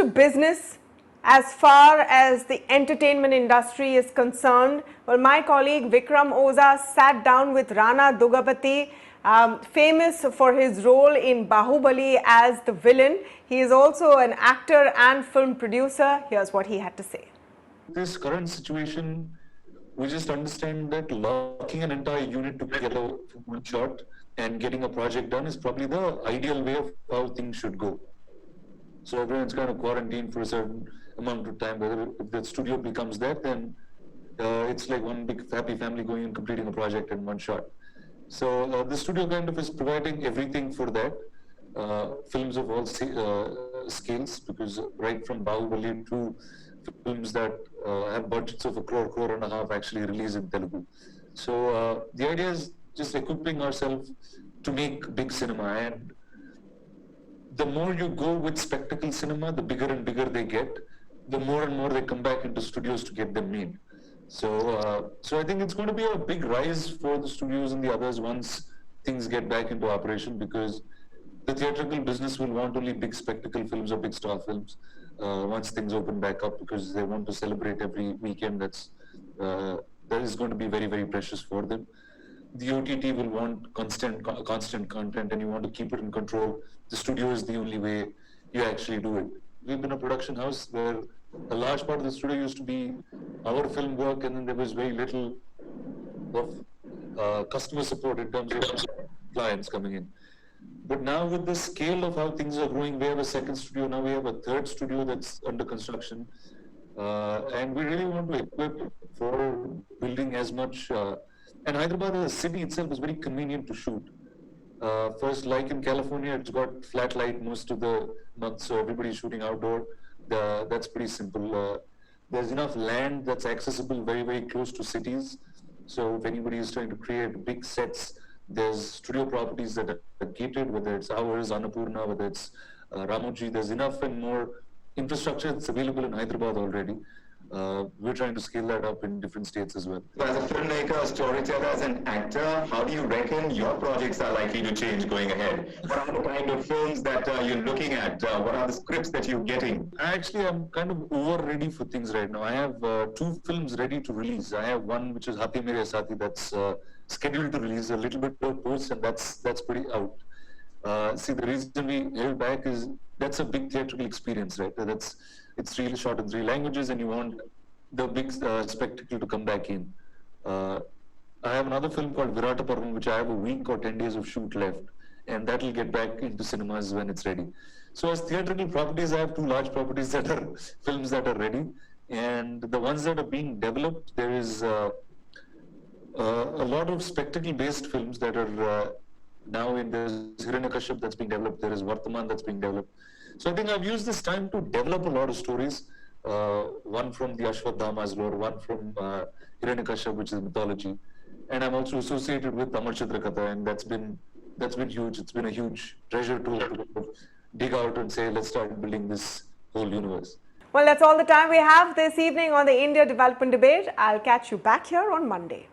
business, as far as the entertainment industry is concerned, well, my colleague Vikram Oza sat down with Rana Daggubati, famous for his role in Bahubali as the villain. He is also an actor and film producer. Here's what he had to say. This current situation, we just understand that locking an entire unit together for one shot and getting a project done is probably the ideal way of how things should go. So everyone's kind of quarantined for a certain amount of time. Whether if the studio becomes that, then it's like one big happy family going and completing a project in one shot. So the studio kind of is providing everything for that. Films of all scales, because right from Bahubali to films that have budgets of a crore and a half actually release in Telugu. So the idea is just equipping ourselves to make big cinema, and the more you go with spectacle cinema, the bigger and bigger they get, the more and more they come back into studios to get them made. So I think it's going to be a big rise for the studios and the others once things get back into operation, because the theatrical business will want only big spectacle films or big star films once things open back up, because they want to celebrate every weekend. That is going to be very, very precious for them. The OTT will want constant content, and you want to keep it in control. The studio is the only way you actually do it. We've been a production house where a large part of the studio used to be our film work, and then there was very little of customer support in terms of clients coming in. But now with the scale of how things are growing, we have a second studio, now we have a third studio that's under construction. And we really want to equip for building as much. And Hyderabad as a city itself is very convenient to shoot. First, like in California, it's got flat light most of the month, so everybody's shooting outdoor. That's pretty simple. There's enough land that's accessible very, very close to cities. So if anybody is trying to create big sets, there's studio properties that are gated, whether it's ours, Annapurna, whether it's Ramoji. There's enough and more infrastructure that's available in Hyderabad already. We're trying to scale that up in different states as well. As a filmmaker, a storyteller, as an actor, how do you reckon your projects are likely to change going ahead? What are the kind of films that you're looking at? What are the scripts that you're getting? Actually, I'm kind of over ready for things right now. I have 2 films ready to release. I have one which is Hathi Mere Saathi that's scheduled to release a little bit of post, and that's pretty out. See, the reason we held back is that's a big theatrical experience, right? It's really shot in 3 languages, and you want the big spectacle to come back in. I have another film called Virata Parvam, which I have a week or 10 days of shoot left, and that will get back into cinemas when it's ready. So as theatrical properties, I have 2 large properties that are films that are ready, and the ones that are being developed, there is a lot of spectacle-based films that are now in. There's Hiranyakashyap that's being developed, there is Vartaman that's being developed. So I think I've used this time to develop a lot of stories. One from the Ashwadhama's lore, one from Hiranyakashyap, which is mythology, and I'm also associated with Amar Chitra Katha, and that's been huge. It's been a huge treasure to dig out and say, let's start building this whole universe. Well, that's all the time we have this evening on the India Development Debate. I'll catch you back here on Monday.